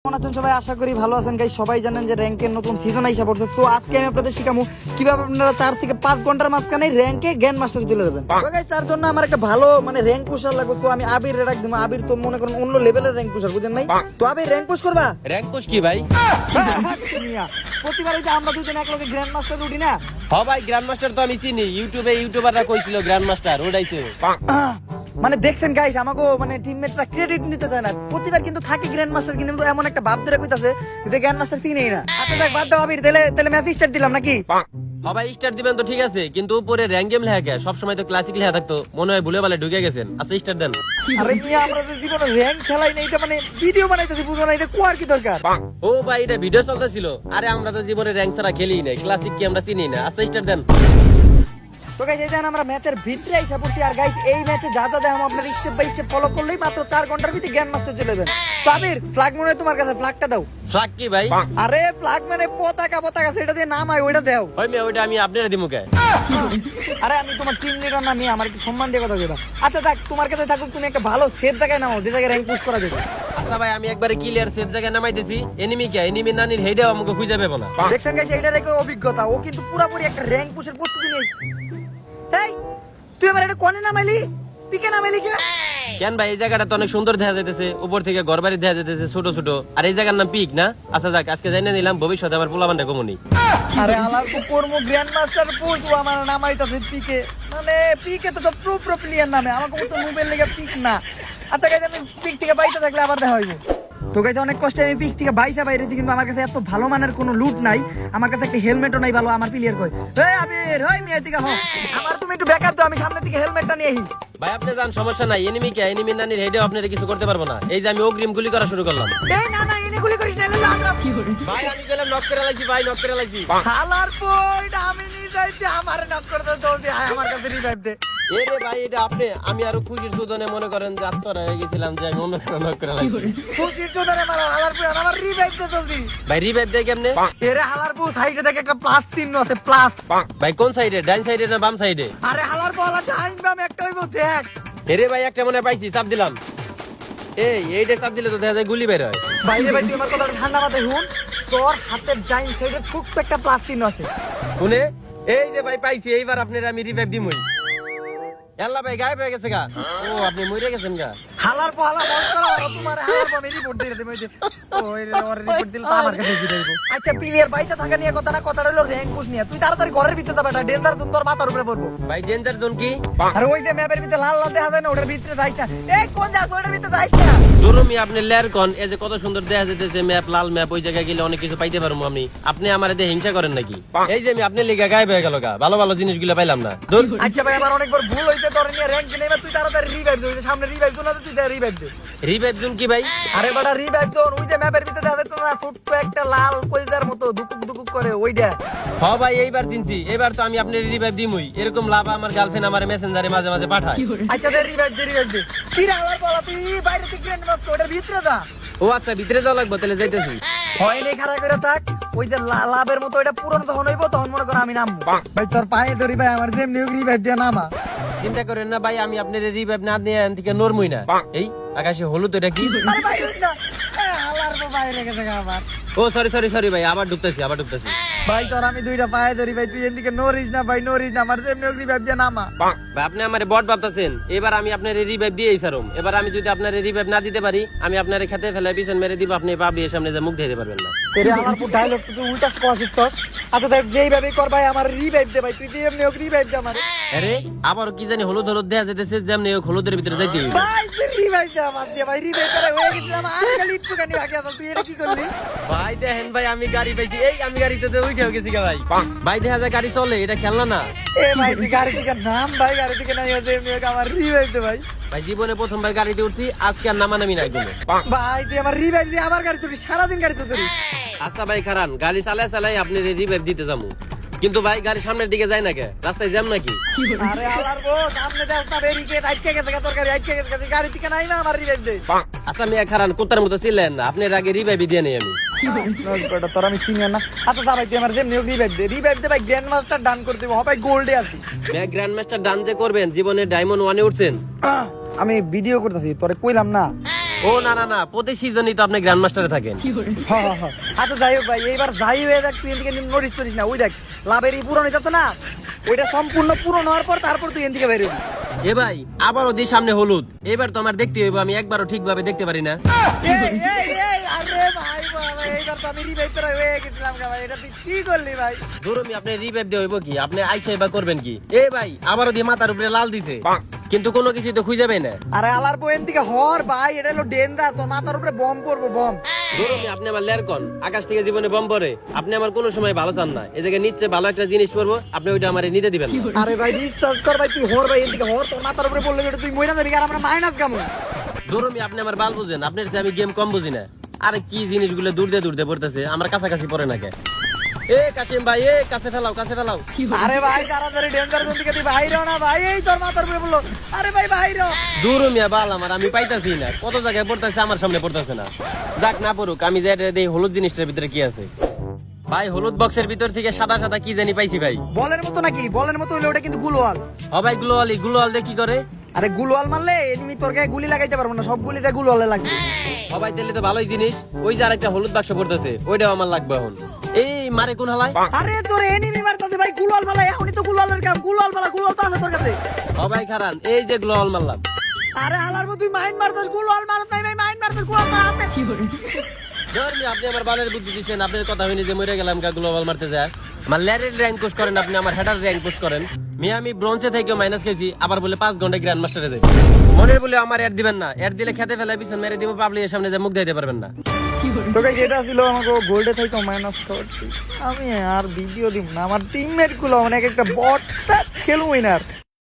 সবাই আশা করি ভালো আছেন গাইস। সবাই জানেন যে র্যাঙ্কের নতুন সিজন আইসা পড়ছে। তো আজকে আমি আপনাদের শিখামু কিভাবে আপনারা 4 থেকে 5 ঘন্টার মাঝখানে র্যাঙ্কে গ্র্যান্ড মাস্টার চলে যাবেন। তো গাইস তার জন্য আমার একটা ভালো র্যাঙ্ক পুশার লাগবে। তো আমি আবির রাখ দিমু। আবির তো মনে করেন অন্য লেভেলের র্যাঙ্ক পুশার, বুঝেন নাই? তো আবির র্যাঙ্ক পুশ করবা? র‍্যাঙ্ক পুশ কি ভাই? প্রতিবারই যে আমরা দুজন একলগে গ্র্যান্ড মাস্টার উঠি না। হ্যাঁ ভাই, গ্র্যান্ড মাস্টার তো আমি চিনি, ইউটিউবাররা কইছিল গ্র্যান্ড মাস্টার ওটাইতে। দেখছেন গাইস, আমাকে টিমমেটরা ক্রেডিট নিতে চায় না। প্রতিবার কিন্তু থাকে গ্র্যান্ড মাস্টার, কিন্তু এমন একটা ভাব ধরে কইতাছে যে গ্র্যান্ড মাস্টার চিনেই না। আচ্ছা দেখ, বাদ দাও আবির, তাহলে ম্যাচ স্টার্ট দিলাম নাকি? হ্যাঁ ভাই, স্টার দিবেন তো ঠিক আছে, কিন্তু উপরে র‍্যাঙ্ক গেম লেখা কে? সব সময় তো ক্লাসিক লেখা থাকতো, মনে হয় ভুলে ভালে ঢুকে গেছেন। আচ্ছা স্টার দেন। আরে মিয়া, আমরা তো জীবনে র‍্যাঙ্ক খেলাই না, এটা ভিডিও বানাইতেছি, বুঝো না? এটা কোয়ার কি দরকার? ও ভাই, এটা ভিডিও চলতেছিল। আরে আমরা তো জীবনে র‍্যাঙ্ক ছাড়া খেলিই না, ক্লাসিক কি আমরা চিনি না। আচ্ছা স্টার দেন। তো গাইস এই জান আমরা ম্যাচের ভিতরে আইসা পড়ছি। আর গাইস এই ম্যাচে যা যা দেখাম আপনারা স্টেপ বাই স্টেপ ফলো করলেই মাত্র 4 ঘন্টার ভিতরে গ্র্যান্ড মাস্টার চলে যাবেন। তো আবির, ফ্ল্যাগ মনে হয় তোমার কাছে, ফ্ল্যাগটা দাও। ফ্ল্যাগ কি ভাই? আরে ফ্ল্যাগ পতাকা সেটা দিয়ে নাম হয়, ওইটা দাও। ভাই মিয়া, ওইটা আমি আপনারা দিমু কে? আরে আমি তোমার টিম লিডার না, আমার একটু সম্মান দিয়ে কথা কইবা। আচ্ছা দেখ, তোমার কাছে থাকুক, তুমি একটা ভালো সেফ জায়গায় নাও, যে জায়গায় র‍্যাঙ্ক পুশ করা যাবে। আচ্ছা ভাই, আমি একবারে ক্লিয়ার সেফ জায়গায় নামাইতেছি। এনিমি কে? এনিমি নানির হেডেও আমাকে খুঁজে পাবো না। দেখছেন গাইস, এইটার একটা অভিজ্ঞতা। ও কিন্তু পুরোপুরি একটা র‍্যাঙ্ক পুশের প্রস্তুতি নিয়ে। এই তুই আমার এটা কোনে নামাইলি? পিকে নামাইলি কে? কেন ভাই, এই জায়গাটা তো অনেক সুন্দর দেখা যাইতেছে, উপর থেকে ঘরবাড়ি দেখা যাইতেছে ছোট ছোট। আর এই জায়গার নাম পিক না? আচ্ছা যাক, আজকে জানিয়ে নিলাম, ভবিষ্যতে আমার পোলাবানটা কমুনি। আরে আলার কোরমো গ্র্যান্ড মাস্টার পুশ, ও আমার নামাইতাছে পিকে। পিকে তো সব প্রো প্লেয়ার নামে, আমাকে তো মোবাইল লেগে পিক না। আচ্ছা গাইস, আমি পিক থেকে বাইতে থাকলে আবার দেখা হইব। তো গাইস অনেক কষ্টে আমি পিক থেকে বাইসা বাইরেছি, কিন্তু আমার কাছে এত ভালো মানের কোনো লুট নাই। আমার কাছে একটা হেলমেটও নাই ভালো, আমার প্লেয়ার কই? এই আবির, এই মিয়া দিকে হও, আমার তুমি একটু ব্যাকআপ দাও, আমি সামনে থেকে হেলমেটটা নিয়ে আহি। ভাই আপনি যান, সমস্যা নাই। এনিমি কে? এনিমি নানির হেডেও আপনারা কিছু করতে পারবো না। এই যে আমি অগ্রিম গুলি করা শুরু করলাম। এই না এনে গুলি করিস না, এলে আমরা ভাই আমি গেলাম, নক করে লাগছি ভাই, নক করে লাগছি। হালার পয়েন্ট আমি নিয়ে যাইতে, আমারে নক করে দাও জলদি, আয় আমার কাছে রিভাইভ দে। এই রে ভাই, এটা আপনি, আমি আরো খুশির সুদনে মনে করেন যে আত্মরা হয়ে গেছিলাম যে আমি অন্য কারো নক করে লাগছি। খুশির জোদারে মারো, হালার পয়েন্ট আমার রিভাইভ দে জলদি। ভাই রিভাইভ দেয় কেমনে? এরে হালার পু সাইডে দেখে একটা প্লাস চিহ্ন আছে, প্লাস। ভাই কোন সাইডে? ডাইন সাইডে না বাম সাইডে? আরে হালার পু হালার ডাইন বাম একটা হইবো, দেখ। এরে ভাই, একটা মনে হয় পাইছি, চাপ দিলাম। এইটা চাপ দিলে তো দেখা যায় গুলি বের হয়। বাইরে ভাই, তুই আমার কথা ঠান্ডা মাথায় শুন। তোর হাতের ডাইন সাইডে ছোট্ট একটা প্লাস চিহ্ন আছে। শুনে, এই যে ভাই পাইছি, এইবার আপনার আমি রিভাইভ দিমই। আল্লাহ ভাই গায়েব হয়ে গেছে গা। ও আপনি মরে গেছেন গা। হালার পু হালা বল করো, আর তোমার হালার পু আমি রিপোর্ট দিয়ে দেব। ওই ওর রিপোর্ট দিলে তো আমার কাছে জিরাইব। আচ্ছা প্লেয়ার বাইতে থাকা নিয়ে কথা না, কথা হলো র‍্যাঙ্ক পুশ নিয়ে। তুই তাড়াতাড়ি ঘরের ভিতরে যা, বেটা ডেঞ্জার জোন তোর মাথার উপরে পড়বো। ভাই ডেঞ্জার জোন কি? আর ওই যে ম্যাপের ভিতরে লাল লাল দেখা যায় না, ওটার ভিতরে যাইস না। এই কোন যাস, ওটার ভিতরে যাইস না। দুরুমি আপনি লেয়ার কোন? এই যে কত সুন্দর দেখা যাইতেছে ম্যাপ, লাল ম্যাপ, ওই জায়গায় গেলে অনেক কিছু পাইতে পারবো আমি। আপনি আমার এতে হিংসা করেন নাকি? এই যে আমি আপনি লিগা গায়েব হয়ে গেল গা, ভালো ভালো জিনিসগুলো পাইলাম না। দূর। আচ্ছা ভাই, আমার অনেকবার ভুল হইছে, তোর নিয়ে র‍্যাঙ্ক নেই। তুই তাড়াতাড়ি রিভাইভ দে, ওই যে সামনে রিভাইভ জোন আছে, তুই রিভাইভ দে। রিভাইভ জোন কি ভাই? আরে বেটা রিভাইভ জোন, ওই যে ম্যাপের ভিতরে দেখা যাচ্ছে না, ছোট্ট একটা লাল কলজার মতো দুকুক দুকুক করে, ওইটা। হ ভাই, এইবার চিনছি। এবার তো আমি আপনার রিভাইভ দিমই। এরকম লাভ আমার গার্লফ্রেন্ড আমার মেসেঞ্জারে মাঝে মাঝে পাঠায়। আচ্ছা দে রিভাইভ দে। কি রে আলার বলা, তুই বাইরে থেকে গ্র্যান্ড মাস্ক, ওটার ভিতরে যা। ও আচ্ছা, ভিতরে যাওয়া লাগবে, তাহলে যাইতেছি। হয় নেই খারাপ করে থাক, ওই যে লাভের মতো ওইটা পূরণ যখন হইব, তখন মনে করো আমি নামবো। ভাই তোর পায়ে ধরি ভাই, আমার যেমনি রিভাইভ দিয়ে নামা। চিন্তা করেন না ভাই, আমি আপনার রিভাইভ না দিয়ে এখান থেকে নরমই না। এই আকাশে হলুদ, এটা কি? আরে ভাই ওই না, আলার বউ বাইরে গেছে আমার। ও সরি ভাই, আবার ঢুকতেছি। ভাই তোর আমি দুইটা পায়ে ধরি ভাই, তুই এদিকে নরিস না ভাই, নরিস না, আমার যেমনি রিভাইভ দিয়ে নামা। ভাই আপনি আমার বট ভাবতেছেন। এবার আমি আপনার রিভাইভ দিয়েই ছাড়ুম। এবার আমি যদি আপনার রিভাইভ না দিতে পারি, আমি আপনার খেতে ফেলে পিছন মেরে দিব, আপনি পাবলিকের সামনে যে মুখ দিতে পারবেন না। এরে আমার পুরো ডায়লগ তুই উল্টা কোয়া শিখছস। আচ্ছা দেখ, যেইভাবে কর ভাই, আমার রিভাইভ দে ভাই, তুই যেমনি রিভাইভ দে আমার। আরে আবার কি জানি হলুদ দেয়া যেতেছে, যেমনি হলুদের ভিতরে যাইতে হইবে। ভাই তুই রিভাইভ দে আমার, দে ভাই রিভাইভ করে হয়ে গেছিলাম, আর খালি একটু কানি বাকি আছে। তুই এটা কি করলি? ভাই দেখেন ভাই, আমি গাড়ি পাইছি। এই আমি গাড়িতে উঠে গেছি গা ভাই। ভাই দেখা যায় গাড়ি চলে, এটা খেলনা না। এ ভাই তুই গাড়ি থেকে নাম ভাই, গাড়ি থেকে নাই হচ্ছে আমার রিভাইভ দে ভাই। ভাই জীবনে প্রথমবার গাড়িতে উঠছি, আজকে আর নামানামি নাই কোনো। ভাই তুই আমার রিভাইভ দিয়ে আমার গাড়ি তুই সারাদিন গাড়ি তো তুই। আচ্ছা ভাই খারান, গাড়ি চালাই আপনি রিভাইভ দিতে যাবো। কিন্তু ভাই গাড়ি সামনের দিকে যায় না কে? রাস্তায় জ্যাম নাকি? আরে আলার গো, সামনে দেখ না ব্যারিকেড আটকে গেছে, তোর গাড়ি আটকে গেছে, তুই গাড়ি থেকে নাই না, আমার রিভাইভ দে। আচ্ছা মিয়া খারান, কুত্তার মতো ছিলেন না, আপনার আগে রিভাইভ দিয়ে নেই আমি। তোর আমি চিনি না। আচ্ছা যা ভাই, তুই আমার যেমনি রিভাইভ দে ভাই, গ্র্যান্ড মাস্টার ডান করে দেবো। ভাই গোল্ডে আছি। মিয়া গ্র্যান্ড মাস্টার ডান যে করবেন, জীবনে ডায়মন্ড 1-এ উঠছেন। আমি ভিডিও করতেছি, তোরে কইলাম না। ও না না না, প্রতি সিজনই তো আপনি গ্র্যান্ড মাস্টারে থাকেন। আচ্ছা যাই হোক ভাই, এইবার যাই হয়ে যাক, তুই এদিকে নোটিস করিস না। ওই দেখ লাভেরই পূরণ হয়ে যাচ্ছে না, ওইটা সম্পূর্ণ পূরণ হওয়ার পর তারপর তুই এদিকে বের হবি। এ ভাই আবারও দিয়ে সামনে হলুদ, এবার তো আমার দেখতে হইব, আমি একবারও ঠিকভাবে দেখতে পারি না। আরে ভাই বাবা, এইবার তো আমি রিভাইভ করা হয়ে গেছিলাম গা ভাই, এটা তুই কি করলি ভাই? ধরুন আপনি রিভাইভ দিয়ে হইব কি, আপনি আইসাই বা করবেন কি? এ ভাই আবারও দিয়ে মাথার উপরে লাল দিছে, কিন্তু কোনো কিছু তো খুঁজে পাই না। আরে আলার বইন থেকে হর ভাই, এটা হলো ডেঞ্জার, তোর মাথার উপরে বম পড়বো, বম। ধরুন আপনি আমার লেয়ার কন, আকাশ থেকে জীবনে বম পড়ে, আপনি আমার কোনো সময় ভালো চান না, এই জায়গায় নিচ্ছে ভালো একটা জিনিস পড়বো, আপনি ওইটা আমার নিতে দিবেন না। আরে ভাই বিশ্বাস কর ভাই, তুই হর ভাই, এদিকে হর, তোর মাথার উপরে পড়লে যেটা তুই মইরা যাবি, আর আমরা মাইনাস কেমন? ধরুন আপনি আমার বাল বুঝেন, আপনার চেয়ে আমি গেম কম বুঝি না। আরে কি জিনিসগুলো দূর দিয়ে পড়তেছে, আমার কাছাকাছি পড়ে না কে? এ কাশিম ভাই, এ কাছে ফেলাও, কাছে ফেলাও। আরে ভাই তাড়াতাড়ি ডেঞ্জার জোন থেকে তুই বাইরে হ না ভাই, এই তোর মাথার উপরে পড়লো। আরে ভাই বাইরে হ। দূর মিয়া বাল আমার, আমি পাইতাছি না, কত জায়গায় পড়তেছে, আমার সামনে পড়তেছে না। যাক না পড়ুক, আমি যে এটা দেই হলুদ জিনিসটার ভিতরে কি আছে। ভাই হলুদ বক্সের ভিতর থেকে সাদা সাদা কি জানি পাইছি ভাই। বলের মতো নাকি? বলের মতো হইলে ওটা কিন্তু গুলোয়াল। ও ভাই গ্লোয়ালি, গ্লোয়াল দিয়ে কি করে? আরে গুলোয়াল মারলে এনিমি তোর গায়ে গুলি লাগাইতে পারবো না, সব গুলিতে গুলোয়ালে লাগবে। ও ভাই তাহলে তো ভালোই জিনিস, ওই যে আরেকটা হলুদ বাক্স পড়তেছে, ওইটাও আমার লাগবে এখন। এই মারে কোন হালায়? আরে তোর এনিমি মারতাছে ভাই, গুলোয়াল মারলে এখনই তো গুলোয়ালের কাম। গুলোয়াল মারা, গুলোয়াল তো আছে তোর কাছে। ও ভাই খারান, এই যে গ্লোয়াল মারলাম। আরে হালার মতো তুই মাইন্ড মারতাস, গুলোয়াল মারত নাই ভাই, মাইন্ড মারতাস, গুলোয়াল তো আছে। ধর্মি আপনি আমার বালের বুদ্ধি দিচ্ছেন, আপনার কথা হয়নি যে মরে গেলাম গা গ্লোবাল মারতে যায়। আমার ল্যারের র্যাঙ্ক পুশ করেন, আপনি আমার হেডার র্যাঙ্ক পুশ করেন। মিয়া আমি ব্রোঞ্জে থেকেও মাইনাস খেয়েছি, আবার বলে 5 ঘন্টায় গ্র্যান্ড মাস্টারে যাই। মনের বলে আমার অ্যাড দিবেন না, অ্যাড দিলে খেতে ফেলে পিছন মেরে দিব, পাবলিকের সামনে যে মুখ দিতে পারবেন না। তোকে যেটা ছিল আমাকে গোল্ডে থেকে মাইনাস করছি, আমি আর ভিডিও দিব না। আমার টিমমেট গুলো অনেক একটা বট খেলুই না আর।